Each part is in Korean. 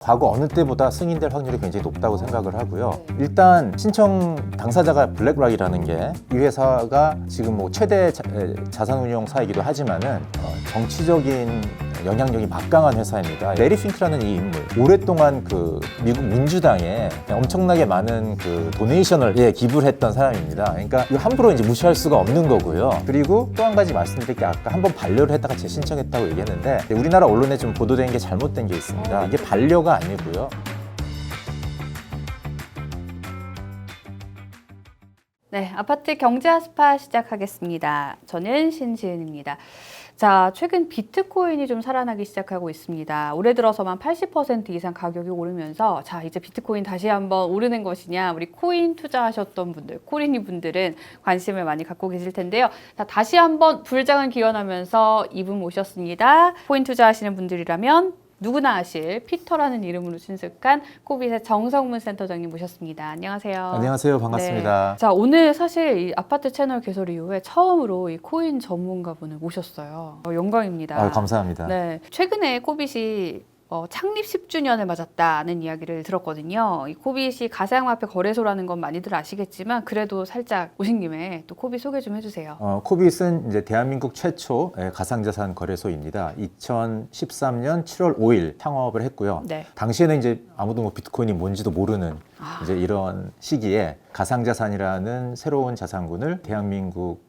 과거 어느 때보다 승인될 확률이 굉장히 높다고 생각을 하고요. 일단 신청 당사자가 블랙락이라는 게 이 회사가 지금 뭐 최대 자산운용사이기도 하지만은 정치적인 영향력이 막강한 회사입니다. 레리 핑크라는 이 인물, 오랫동안 그 미국 민주당에 엄청나게 많은 그 도네이션을 기부를 했던 사람입니다. 그러니까 이거 함부로 이제 무시할 수가 없는 거고요. 그리고 또 한 가지 말씀드릴 게 아까 한번 반려를 했다가 재신청했다고 얘기했는데 우리나라 언론에 좀 보도된 게 잘못된 게 있습니다. 이게 반려가 아니고요. 네, 아파트 경제와 스파 시작하겠습니다. 저는 신지은입니다. 자, 최근 비트코인이 좀 살아나기 시작하고 있습니다. 올해 들어서만 80% 이상 가격이 오르면서 자, 이제 비트코인 다시 한번 오르는 것이냐, 우리 코인 투자하셨던 분들, 코린이 분들은 관심을 많이 갖고 계실 텐데요. 자, 다시 한번 불장을 기원하면서 이분 모셨습니다. 코인 투자하시는 분들이라면 누구나 아실 피터라는 이름으로 친숙한 코빗의 정성문 센터장님 모셨습니다. 안녕하세요. 안녕하세요. 반갑습니다. 네. 자, 오늘 사실 이 아파트 채널 개설 이후에 처음으로 이 코인 전문가분을 모셨어요. 영광입니다. 감사합니다. 네. 최근에 코빗이 창립 10주년을 맞았다는 이야기를 들었거든요. 이 코빗이 가상화폐 거래소라는 건 많이들 아시겠지만 그래도 살짝 오신 김에 또 코빗 소개 좀 해주세요. 코빗은 이제 대한민국 최초 가상자산 거래소입니다. 2013년 7월 5일 창업을 했고요. 네. 당시에는 이제 아무도 뭐 비트코인이 뭔지도 모르는 이제 이런 시기에 가상자산이라는 새로운 자산군을 대한민국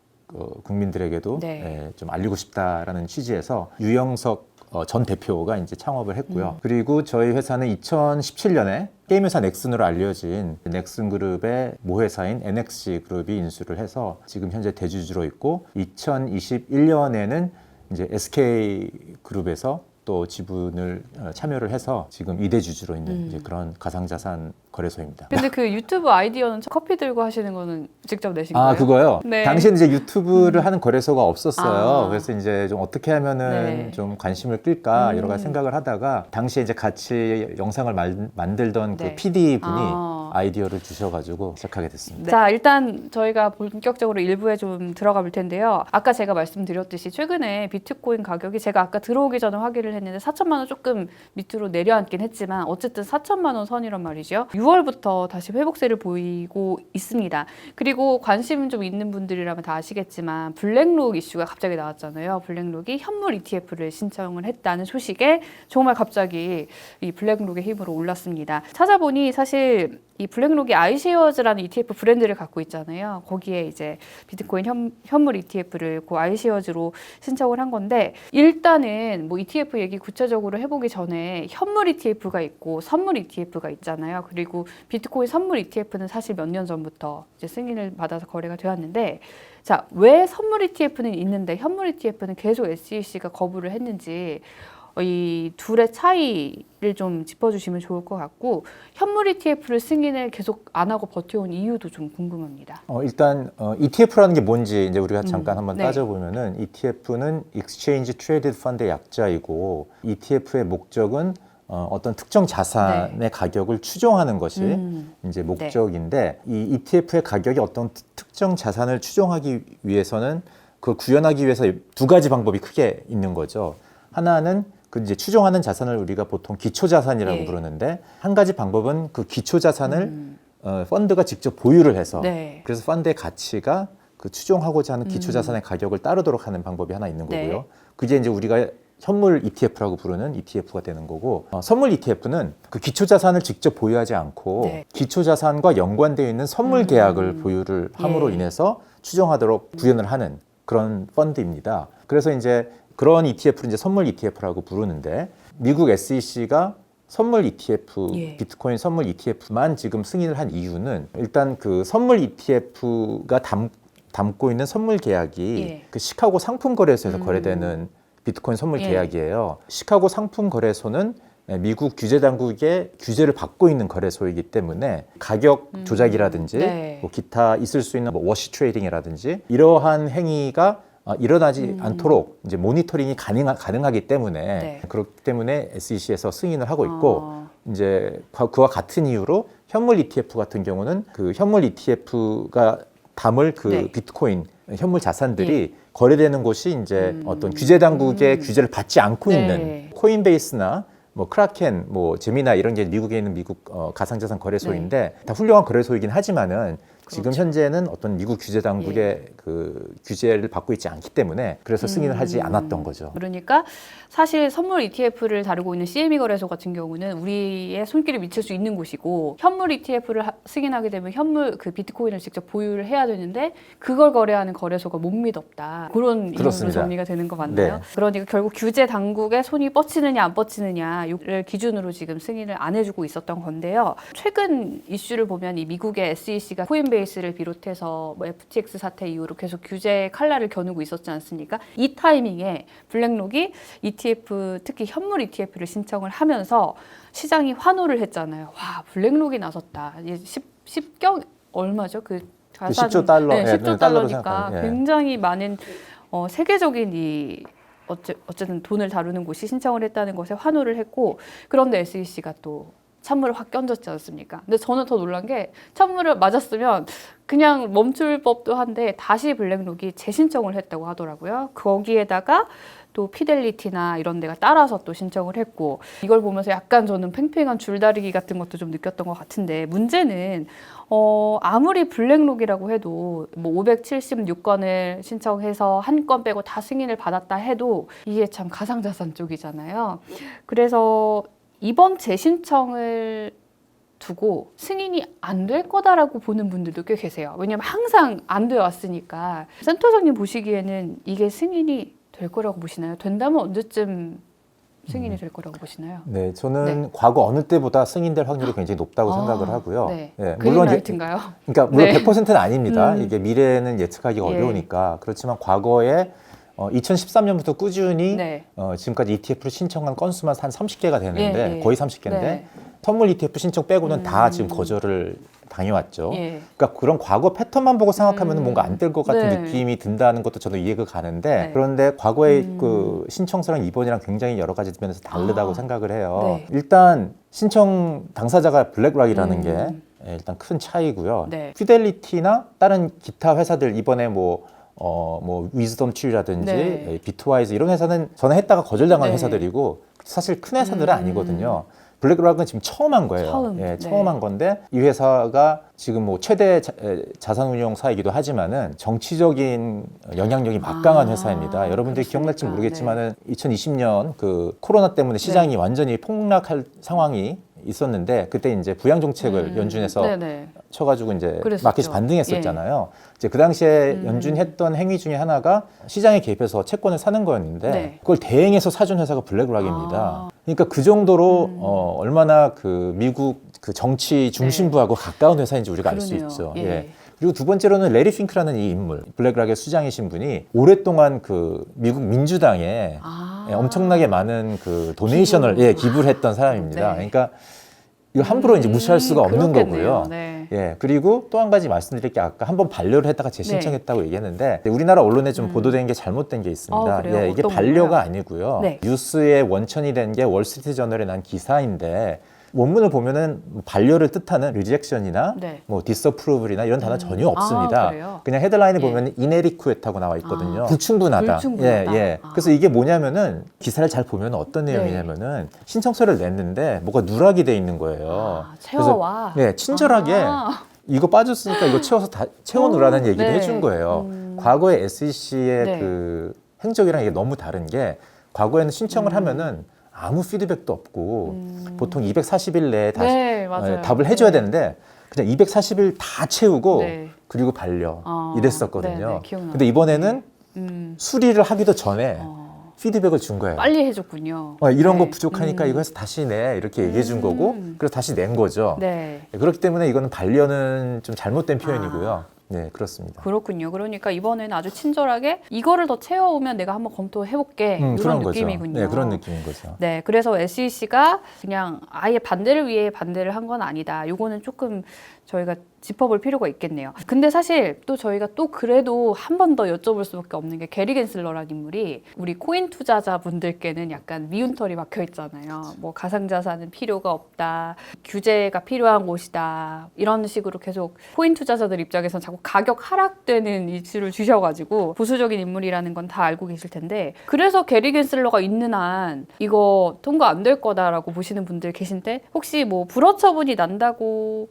국민들에게도 네. 좀 알리고 싶다라는 취지에서 유영석 전 대표가 이제 창업을 했고요. 그리고 저희 회사는 2017년에 게임 회사 넥슨으로 알려진 넥슨 그룹의 모회사인 NXG 그룹이 인수를 해서 지금 현재 대주주로 있고 2021년에는 이제 SK 그룹에서 또 지분을 참여를 해서 지금 2대 주주로 있는 이제 그런 가상자산 거래소입니다. 근데 그 유튜브 아이디어는 커피 들고 하시는 거는 직접 내신 거예요? 그거요? 네. 당시에 이제 유튜브를 하는 거래소가 없었어요. 아. 그래서 이제 좀 어떻게 하면은 네. 좀 관심을 끌까 여러 가지 생각을 하다가 당시에 이제 같이 영상을 만들던 네. 그 PD 분이 아이디어를 주셔가지고 시작하게 됐습니다. 자, 일단 저희가 본격적으로 일부에 좀 들어가 볼 텐데요. 아까 제가 말씀드렸듯이 최근에 비트코인 가격이 제가 아까 들어오기 전에 확인을 했는데 4천만 원 조금 밑으로 내려앉긴 했지만 어쨌든 4천만 원 선이란 말이죠. 6월부터 다시 회복세를 보이고 있습니다. 그리고 관심 좀 있는 분들이라면 다 아시겠지만 블랙록 이슈가 갑자기 나왔잖아요. 블랙록이 현물 ETF를 신청을 했다는 소식에 정말 갑자기 이 블랙록의 힘으로 올랐습니다. 찾아보니 사실 이 블랙록이 아이쉐어즈라는 ETF 브랜드를 갖고 있잖아요. 거기에 이제 비트코인 현물 ETF를 그 아이쉐어즈로 신청을 한 건데 일단은 뭐 ETF 얘기 구체적으로 해보기 전에 현물 ETF가 있고 선물 ETF가 있잖아요. 그리고 비트코인 선물 ETF는 사실 몇 년 전부터 이제 승인을 받아서 거래가 되었는데 자, 왜 선물 ETF는 있는데 현물 ETF는 계속 SEC가 거부를 했는지 이 둘의 차이를 좀 짚어주시면 좋을 것 같고 현물 ETF를 승인을 계속 안 하고 버텨온 이유도 좀 궁금합니다. 일단 ETF라는 게 뭔지 이제 우리가 잠깐 한번 네. 따져보면은 ETF는 Exchange Traded Fund의 약자이고 ETF의 목적은 어떤 특정 자산의 네. 가격을 추종하는 것이 이제 목적인데 이 ETF의 가격이 어떤 특정 자산을 추종하기 위해서는 그걸 구현하기 위해서 두 가지 방법이 크게 있는 거죠. 하나는 그 이제 추종하는 자산을 우리가 보통 기초 자산이라고 네. 부르는데 한 가지 방법은 그 기초 자산을 펀드가 직접 보유를 해서 네. 그래서 펀드의 가치가 그 추종하고자 하는 기초 자산의 가격을 따르도록 하는 방법이 하나 있는 거고요. 네. 그게 이제 우리가 현물 ETF라고 부르는 ETF가 되는 거고 선물 ETF는 그 기초 자산을 직접 보유하지 않고 네. 기초 자산과 연관되어 있는 선물 계약을 보유를 함으로 예. 인해서 추종하도록 구현을 하는 그런 펀드입니다. 그래서 이제 그런 ETF를 이제 선물 ETF라고 부르는데 미국 SEC가 선물 ETF, 예. 비트코인 선물 ETF만 지금 승인을 한 이유는 일단 그 선물 ETF가 담고 있는 선물 계약이 예. 그 시카고 상품 거래소에서 거래되는 비트코인 선물 예. 계약이에요. 시카고 상품 거래소는 미국 규제 당국의 규제를 받고 있는 거래소이기 때문에 가격 조작이라든지 네. 뭐 기타 있을 수 있는 뭐 워시 트레이딩이라든지 이러한 행위가 일어나지 않도록 이제 모니터링이 가능하기 때문에 네. 그렇기 때문에 SEC에서 승인을 하고 있고 이제 그와 같은 이유로 현물 ETF 같은 경우는 그 현물 ETF가 담을 그 네. 비트코인 현물 자산들이 거래되는 곳이 이제 어떤 규제 당국의 규제를 받지 않고 네. 있는 코인베이스나 뭐 크라켄, 뭐 제미나 이런 게 미국에 있는 미국 가상자산 거래소인데 다 훌륭한 거래소이긴 하지만은 지금 현재는 어떤 미국 규제 당국의 그 규제를 받고 있지 않기 때문에 그래서 승인을 하지 않았던 거죠. 그러니까 사실 선물 ETF를 다루고 있는 CME 거래소 같은 경우는 우리의 손길을 미칠 수 있는 곳이고 현물 ETF를 승인하게 되면 현물 그 비트코인을 직접 보유를 해야 되는데 그걸 거래하는 거래소가 못 믿었다. 그런 이름으로 정리가 되는 거 맞나요? 네. 그러니까 결국 규제 당국의 손이 뻗치느냐 안 뻗치느냐를 기준으로 지금 승인을 안 해주고 있었던 건데요. 최근 이슈를 보면 이 미국의 SEC가 코인베이스를 비롯해서 뭐 FTX 사태 이후로 계속 규제 칼날을 겨누고 있었지 않습니까? 이 타이밍에 블랙록이 ETF, 특히 현물 ETF를 신청을 하면서 시장이 환호를 했잖아요. 와, 블랙록이 나섰다. 10경 얼마죠? 그 10조 달러, 네, 10조 달러니까 생각하면, 굉장히 많은 세계적인 이 어쨌든 돈을 다루는 곳이 신청을 했다는 것에 환호를 했고, 그런데 SEC가 또 찬물을 확 끼얹었지 않습니까? 근데 저는 더 놀란 게 찬물을 맞았으면 그냥 멈출 법도 한데 다시 블랙록이 재신청을 했다고 하더라고요. 거기에다가 또 피델리티나 이런 데가 따라서 또 신청을 했고, 이걸 보면서 약간 저는 팽팽한 줄다리기 같은 것도 좀 느꼈던 것 같은데, 문제는 아무리 블랙록이라고 해도 뭐 576건을 신청해서 한 건 빼고 다 승인을 받았다 해도 이게 참 가상자산 쪽이잖아요. 그래서 이번 재신청을 두고 승인이 안 될 거다라고 보는 분들도 꽤 계세요. 왜냐하면 항상 안 돼 왔으니까. 센터장님 보시기에는 이게 승인이 될 거라고 보시나요? 된다면 언제쯤 승인이 될 거라고 보시나요? 네, 저는 과거 어느 때보다 승인될 확률이 굉장히 높다고 생각을 하고요. 네. 네, 그린라이트인가요? 그러니까 물론 네. 100%는 아닙니다. 이게 미래는 예측하기가 어려우니까. 그렇지만 과거에 2013년부터 꾸준히 네. 지금까지 ETF를 신청한 건수만 한 30개가 되는데 예. 거의 30개인데 네. 선물 ETF 신청 빼고는 다 지금 거절을 당해왔죠. 예. 그러니까 그런 과거 패턴만 보고 생각하면 뭔가 안 될 것 같은 네. 느낌이 든다는 것도 저도 이해가 가는데 네. 그런데 과거의 그 신청서랑 이번이랑 굉장히 여러 가지 면에서 다르다고 생각을 해요. 네. 일단 신청 당사자가 블랙락이라는 게 일단 큰 차이고요. 네. 피델리티나 다른 기타 회사들 이번에 뭐 위즈덤 트리라든지 네. 비트와이즈 이런 회사는 전에 했다가 거절당한 네. 회사들이고 사실 큰 회사들은 아니거든요. 블랙락은 지금 처음 한 거예요. 처음 한 건데 이 회사가 지금 뭐 최대 자산운용사이기도 하지만은 정치적인 영향력이 막강한 회사입니다. 여러분들이 기억날지 모르겠지만은 2020년 그 코로나 때문에 시장이 완전히 폭락할 상황이 있었는데 그때 이제 부양 정책을 연준에서 쳐가지고 이제 그랬었죠. 마켓이 반등했었잖아요. 이제 그 당시에 연준했던 행위 중에 하나가 시장에 개입해서 채권을 사는 거였는데 그걸 대행해서 사준 회사가 블랙락입니다. 그러니까 그 정도로 얼마나 그 미국 그 정치 중심부하고 가까운 회사인지 우리가 알 수 있죠. 그리고 두 번째로는 레리 핑크라는 이 인물, 블랙락의 수장이신 분이 오랫동안 그 미국 민주당에 엄청나게 많은 그 도네이션을 기부를 했던 사람입니다. 그러니까 이거 함부로 이제 무시할 수가 없는 거고요. 그리고 또 한 가지 말씀드릴 게 아까 한번 반려를 했다가 재신청했다고 얘기했는데 우리나라 언론에 좀 보도된 게 잘못된 게 있습니다. 이게 반려가 아니고요. 뉴스의 원천이 된 게 월스트리트저널에 난 기사인데 원문을 보면은 반려를 뜻하는 리젝션이나 뭐 디서프루블이나 이런 단어 전혀 없습니다. 그냥 헤드라인에 보면 이네리쿠에타고 나와 있거든요. 불충분하다. 그래서 이게 뭐냐면은 기사를 잘 보면 어떤 내용이냐면은 신청서를 냈는데 뭐가 누락이 돼 있는 거예요. 채워와. 그래서 친절하게 이거 빠졌으니까 이거 채워서 다 채워놓으라는 얘기를 해준 거예요. 과거의 SEC의 그 행적이랑 이게 너무 다른 게 과거에는 신청을 하면은 아무 피드백도 없고 보통 240일 내에 다시 답을 해줘야 되는데 그냥 240일 다 채우고 그리고 반려 이랬었거든요. 근데 이번에는 수리를 하기도 전에 피드백을 준 거예요. 빨리 해줬군요. 이런 거 부족하니까 이거 해서 다시 내 이렇게 얘기해 준 거고 그래서 다시 낸 거죠. 그렇기 때문에 이거는 반려는 좀 잘못된 표현이고요. 네, 그렇습니다. 그렇군요. 그러니까 이번에는 아주 친절하게 이거를 더 채워오면 내가 한번 검토해볼게 이런 느낌이군요. 네, 그런 느낌인 거죠. 네, 그래서 SEC가 그냥 아예 반대를 위해 반대를 한 건 아니다. 요거는 조금 저희가 짚어볼 필요가 있겠네요. 근데 사실 또 저희가 또 그래도 한 번 더 여쭤볼 수밖에 없는 게 게리 겐슬러라는 인물이 우리 코인 투자자분들께는 약간 미운털이 박혀 있잖아요. 뭐 가상자산은 필요가 없다, 규제가 필요한 곳이다 이런 식으로 계속 코인 투자자들 입장에서는 자꾸 가격 하락되는 이슈를 주셔가지고 보수적인 인물이라는 건 다 알고 계실 텐데 그래서 게리 겐슬러가 있는 한 이거 통과 안 될 거다라고 보시는 분들 계신데 혹시 뭐 불허 처분이 난다고는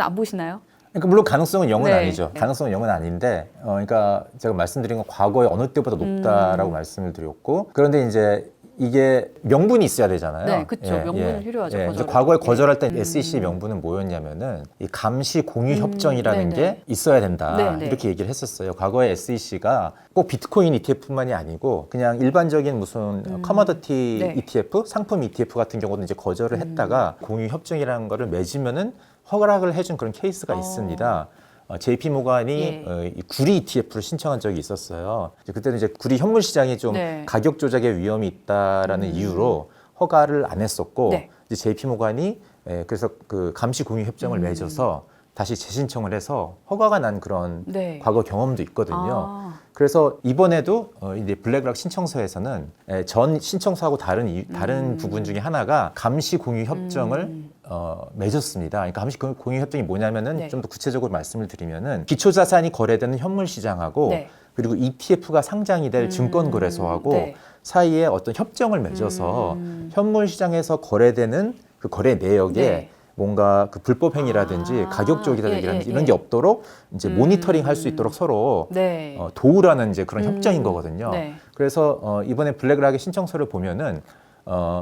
안 보시나요? 그러니까 물론 가능성은 0은 네. 아니죠. 가능성은 0은 아닌데, 그러니까 제가 말씀드린 건 과거에 어느 때보다 높다라고 말씀을 드렸고, 그런데 이제 이게 명분이 있어야 되잖아요. 네, 그렇죠. 명분은 필요하죠. 이제 거절을. 과거에 거절할 때 SEC 명분은 뭐였냐면은 이 감시 공유 협정이라는 네네. 게 있어야 된다. 네네. 이렇게 얘기를 했었어요. 과거에 SEC가 꼭 비트코인 ETF뿐만이 아니고 그냥 일반적인 무슨 커머더티 네. ETF, 상품 ETF 같은 경우도 이제 거절을 했다가 공유 협정이라는 거를 맺으면은 허락을 해준 그런 케이스가 있습니다. JP 모간이 예. 이 구리 ETF를 신청한 적이 있었어요. 이제 그때는 이제 구리 현물 시장이 좀 네. 가격 조작의 위험이 있다라는 이유로 허가를 안 했었고, 네. 이제 JP 모간이 그래서 그 감시 공유 협정을 맺어서 다시 재신청을 해서 허가가 난 그런 네. 과거 경험도 있거든요. 아. 그래서 이번에도 이제 블랙락 신청서에서는 전 신청서하고 다른 부분 중에 하나가 감시 공유 협정을 맺었습니다. 그러니까 감시 공유 협정이 뭐냐면은 네. 좀 더 구체적으로 말씀을 드리면은 기초 자산이 거래되는 현물 시장하고 네. 그리고 ETF가 상장이 될 증권 거래소하고 네. 사이에 어떤 협정을 맺어서 현물 시장에서 거래되는 그 거래 내역에 네. 뭔가 그 불법 행위라든지 가격 조작이라든지 이런 게 없도록 이제 모니터링 할 수 있도록 서로 네. 도우라는 이제 그런 협정인 거거든요. 네. 그래서 이번에 블랙락의 신청서를 보면은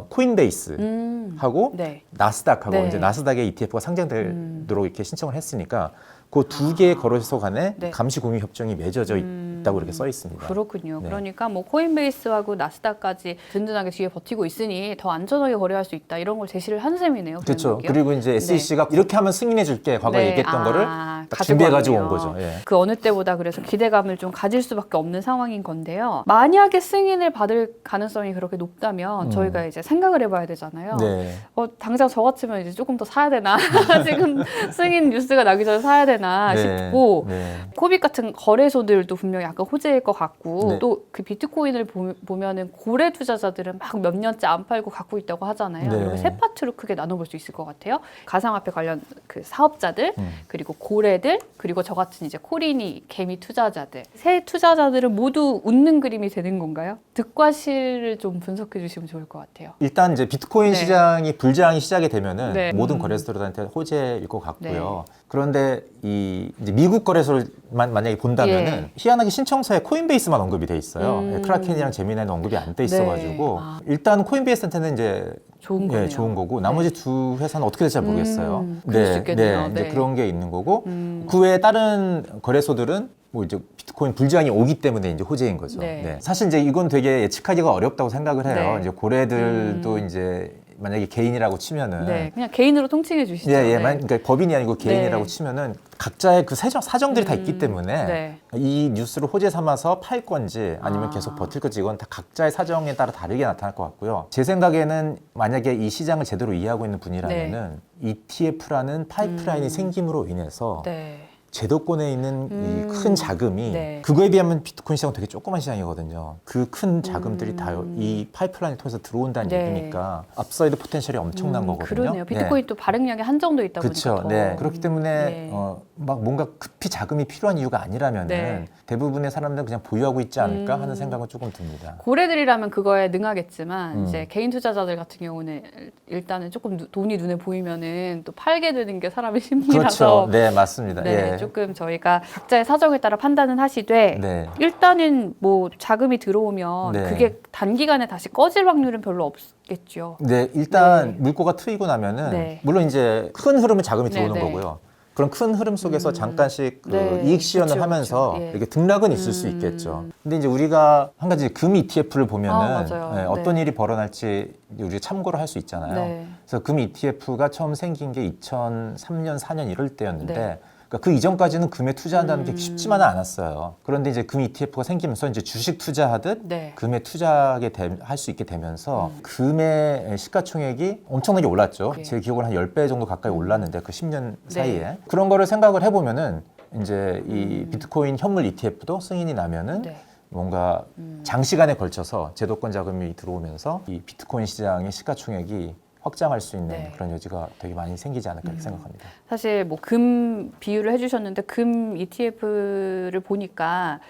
코인베이스하고 네. 나스닥하고 네. 이제 나스닥의 ETF가 상장되도록 이렇게 신청을 했으니까 그 두 개의 거래소 간에 네. 감시 공유 협정이 맺어져 있다고 이렇게 써 있습니다. 그렇군요. 네. 그러니까 뭐 코인베이스하고 나스닥까지 든든하게 뒤에 버티고 있으니 더 안전하게 거래할 수 있다 이런 걸 제시를 한 셈이네요. 그렇죠. 블랙락이요? 그리고 이제 SEC가 이렇게 하면 승인해 줄게 과거에 네. 얘기했던 거를 딱 가지고 준비해 가지고 온 왔네요. 거죠. 예. 그 어느 때보다 그래서 기대감을 좀 가질 수밖에 없는 상황인 건데요. 만약에 승인을 받을 가능성이 그렇게 높다면 저희가 이제 생각을 해봐야 되잖아요. 네. 당장 저 같으면 이제 조금 더 사야 되나? 지금 승인 뉴스가 나기 전에 사야 되나 싶고 네. 코빗 같은 거래소들도 분명히 약간 호재일 것 같고 네. 또 그 비트코인을 보면은 고래 투자자들은 막 몇 년째 안 팔고 갖고 있다고 하잖아요. 네. 이렇게 세 파트로 크게 나눠볼 수 있을 것 같아요. 가상화폐 관련 그 사업자들 그리고 고래들 그리고 저 같은 이제 코린이 개미 투자자들 세 투자자들은 모두 웃는 그림이 되는 건가요? 득과 실을 좀 분석해 주시면 좋을 것 같아요. 일단 이제 비트코인 네. 시장이 불장이 시작이 되면은 네. 모든 거래소들한테 호재일 것 같고요. 그런데 이제 미국 거래소를 만약에 본다면은 예. 희한하게 신청서에 코인베이스만 언급이 돼 있어요. 크라켄이랑 제미나이는 언급이 안 돼 있어가지고 아. 일단 코인베이스한테는 이제 좋은 거네요. 좋은 거고 나머지 두 회사는 어떻게 될지 잘 모르겠어요. 그럴 수 있겠네요. 이제 네. 그런 게 있는 거고 그 외에 다른 거래소들은 뭐 이제 비트코인 불장이 오기 때문에 이제 호재인 거죠. 네. 사실 이제 이건 되게 예측하기가 어렵다고 생각을 해요. 네. 이제 고래들도 이제 만약에 개인이라고 치면은 네, 그냥 개인으로 통칭해 주시죠. 그러니까 법인이 아니고 개인이라고 네. 치면은 각자의 그 사정들이 다 있기 때문에 네. 이 뉴스를 호재 삼아서 팔 건지 아니면 아. 계속 버틸 건지 이건 다 각자의 사정에 따라 다르게 나타날 것 같고요. 제 생각에는 만약에 이 시장을 제대로 이해하고 있는 분이라면은 ETF라는 파이프라인이 생김으로 인해서 네. 제도권에 있는 이 큰 자금이 네. 그거에 비하면 비트코인 시장은 되게 조그만 시장이거든요. 그 큰 자금들이 다 이 파이프라인을 통해서 들어온다는 네. 얘기니까 앞사이드 포텐셜이 엄청난 거거든요. 그러네요. 비트코인 또 발행량이 한정돼 있다 보니까 그렇죠. 더. 네. 그렇기 때문에 네. 막 뭔가 급히 자금이 필요한 이유가 아니라면은 네. 대부분의 사람들은 그냥 보유하고 있지 않을까 하는 생각은 조금 듭니다. 고래들이라면 그거에 능하겠지만 음. 이제 개인 투자자들 같은 경우는 일단은 조금 돈이 눈에 보이면은 또 팔게 되는 게 사람의 심리라서 그렇죠. 네, 맞습니다. 네, 예. 조금 저희가 각자의 사정에 따라 판단은 하시되 네. 일단은 뭐 자금이 들어오면 네. 그게 단기간에 다시 꺼질 확률은 별로 없겠죠. 네, 일단 네. 물꼬가 트이고 나면은 네. 물론 이제 큰 흐름에 자금이 네, 들어오는 네. 거고요. 그런 큰 흐름 속에서 잠깐씩 그 네, 이익 실현을 그쵸, 하면서 그쵸. 예. 이렇게 등락은 있을 수 있겠죠. 근데 이제 우리가 한 가지 금 ETF를 보면은 맞아요. 네, 어떤 일이 벌어날지 우리가 참고를 할 수 있잖아요. 네. 그래서 금 ETF가 처음 생긴 게 2003년, 4년 이럴 때였는데 네. 그러니까 그 이전까지는 금에 투자한다는 게 쉽지만은 않았어요. 그런데 이제 금 ETF가 생기면서 이제 주식 투자하듯 네. 금에 투자하게 할 수 있게 되면서 금의 시가총액이 엄청나게 올랐죠. 네. 제 기억으로 한 10배 정도 가까이 올랐는데 그 10년 사이에. 그런 거를 생각을 해보면은 이제 이 비트코인 현물 ETF도 승인이 나면은 네. 뭔가 장시간에 걸쳐서 제도권 자금이 들어오면서 이 비트코인 시장의 시가총액이 확장할 수 있는 네. 그런 여지가 되게 많이 생기지 않을까 이렇게 생각합니다. 사실 뭐 금 비유를 해주셨는데 금 ETF를 보니까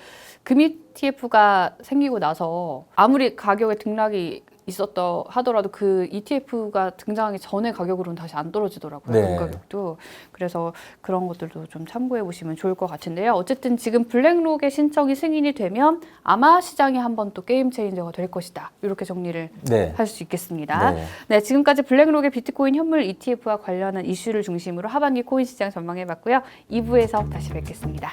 금 ETF가 생기고 나서 아무리 가격의 등락이 있었다 하더라도 그 ETF가 등장하기 전에 가격으로는 다시 안 떨어지더라고요. 네. 금 가격도. 그래서 그런 것들도 좀 참고해 보시면 좋을 것 같은데요. 어쨌든 지금 블랙록의 신청이 승인이 되면 아마 시장이 한번 또 게임 체인저가 될 것이다. 이렇게 정리를 네. 할 수 있겠습니다. 네. 네, 지금까지 블랙록의 비트코인 현물 ETF와 관련한 이슈를 중심으로 하반기 코인 시장 전망해 봤고요. 2부에서 다시 뵙겠습니다.